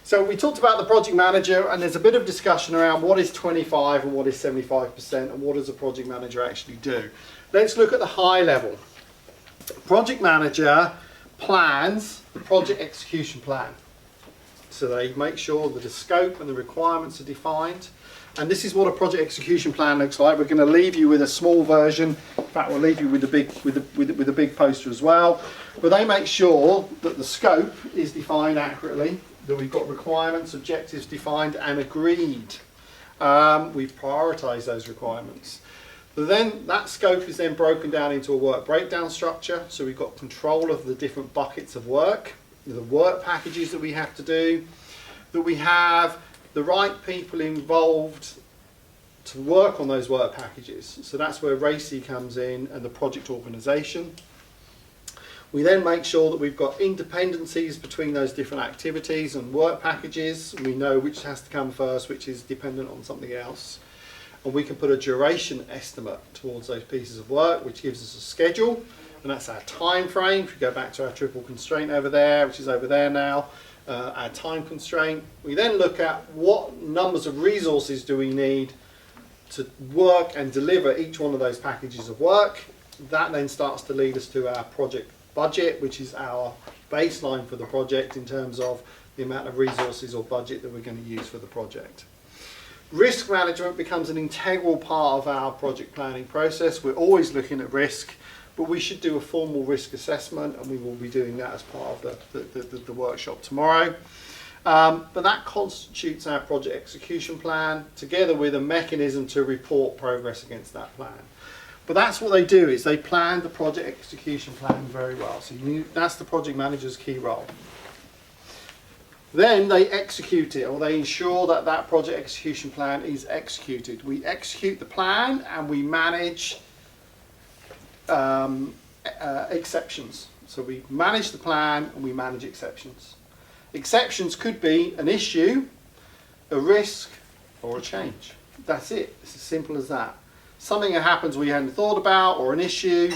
So we talked about the project manager, and there's a bit of discussion around what is 25 and what is 75% and what does a project manager actually do. Let's look at the high level. Project manager plans the project execution plan. So they make sure that the scope and the requirements are defined. And this is what a project execution plan looks like. We're going to leave you with a small version. In fact, we'll leave you with the big poster as well. But they make sure that the scope is defined accurately, that we've got requirements, objectives defined and agreed. We've prioritised those requirements. But then that scope is then broken down into a work breakdown structure. So we've got control of the different buckets of work, the work packages that we have to do, that we have the right people involved to work on those work packages. So that's where RACI comes in and the project organisation. We then make sure that we've got independencies between those different activities and work packages. We know which has to come first, which is dependent on something else. And we can put a duration estimate towards those pieces of work, which gives us a schedule. And that's our time frame. If you go back to our triple constraint over there, which is over there now, our time constraint. We then look at what numbers of resources do we need to work and deliver each one of those packages of work. That then starts to lead us to our project budget, which is our baseline for the project in terms of the amount of resources or budget that we're going to use for the project. Risk management becomes an integral part of our project planning process. We're always looking at risk, but we should do a formal risk assessment, and we will be doing that as part of the workshop tomorrow. But that constitutes our project execution plan, together with a mechanism to report progress against that plan. But that's what they do, is they plan the project execution plan very well. So that's the project manager's key role. Then they execute it, or they ensure that that project execution plan is executed. We execute the plan and we manage exceptions. So we manage the plan and we manage exceptions. Exceptions could be an issue, a risk, or a change. That's it. It's as simple as that. Something that happens we hadn't thought about, or an issue,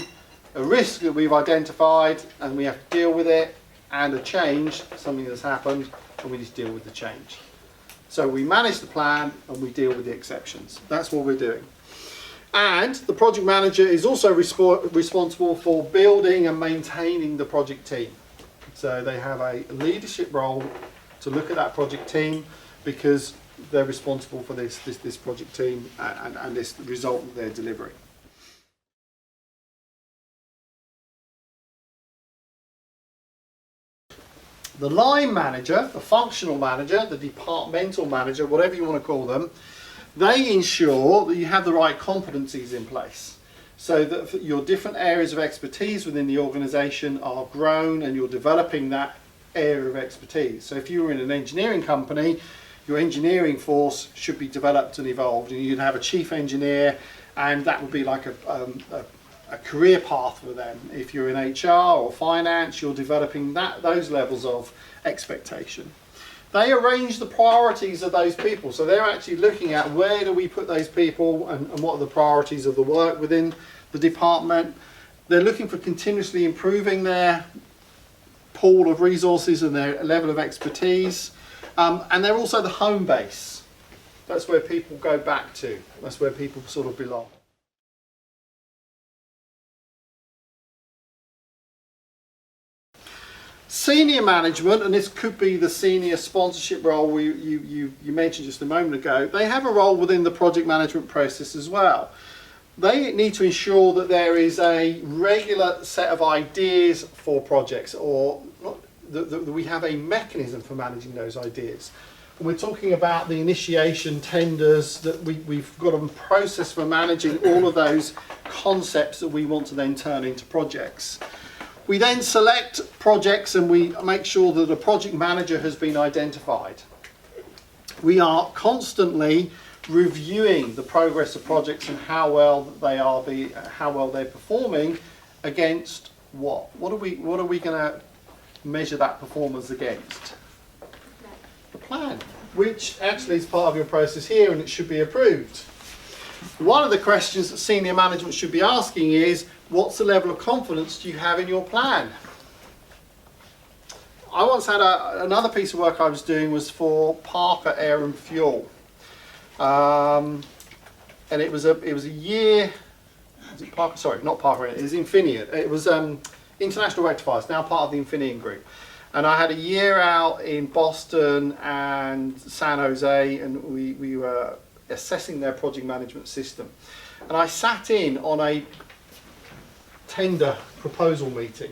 a risk that we've identified and we have to deal with it, and a change, something that's happened, and we just deal with the change. So we manage the plan and we deal with the exceptions. That's what we're doing. And the project manager is also responsible for building and maintaining the project team. So they have a leadership role to look at that project team, because they're responsible for this project team and this result that they're delivering. The line manager, the functional manager, the departmental manager, whatever you want to call them, they ensure that you have the right competencies in place, so that your different areas of expertise within the organisation are grown and you're developing that area of expertise. So if you were in an engineering company, your engineering force should be developed and evolved, and you'd have a chief engineer, and that would be like a career path for them. If you're in HR or finance, you're developing those levels of expectation. They arrange the priorities of those people, so they're actually looking at where do we put those people and what are the priorities of the work within the department. They're looking for continuously improving their pool of resources and their level of expertise, and they're also the home base. That's where people go back to. That's where people sort of belong. Senior management, and this could be the senior sponsorship role you mentioned just a moment ago, they have a role within the project management process as well. They need to ensure that there is a regular set of ideas for projects, or that we have a mechanism for managing those ideas. And we're talking about the initiation, tenders, that we've got a process for managing all of those concepts that we want to then turn into projects. We then select projects and we make sure that a project manager has been identified. We are constantly reviewing the progress of projects and how well they're performing against what? What are we going to measure that performance against? The plan, which actually is part of your process here, and it should be approved. One of the questions that senior management should be asking is, what's the level of confidence do you have in your plan? I once had another piece of work I was doing was for Parker Air and Fuel, and it was a year. Was it Parker? Sorry, not Parker. It was Infineon. It was International Rectifiers, now part of the Infineon Group. And I had a year out in Boston and San Jose, and we were assessing their project management system. And I sat in on a tender proposal meeting.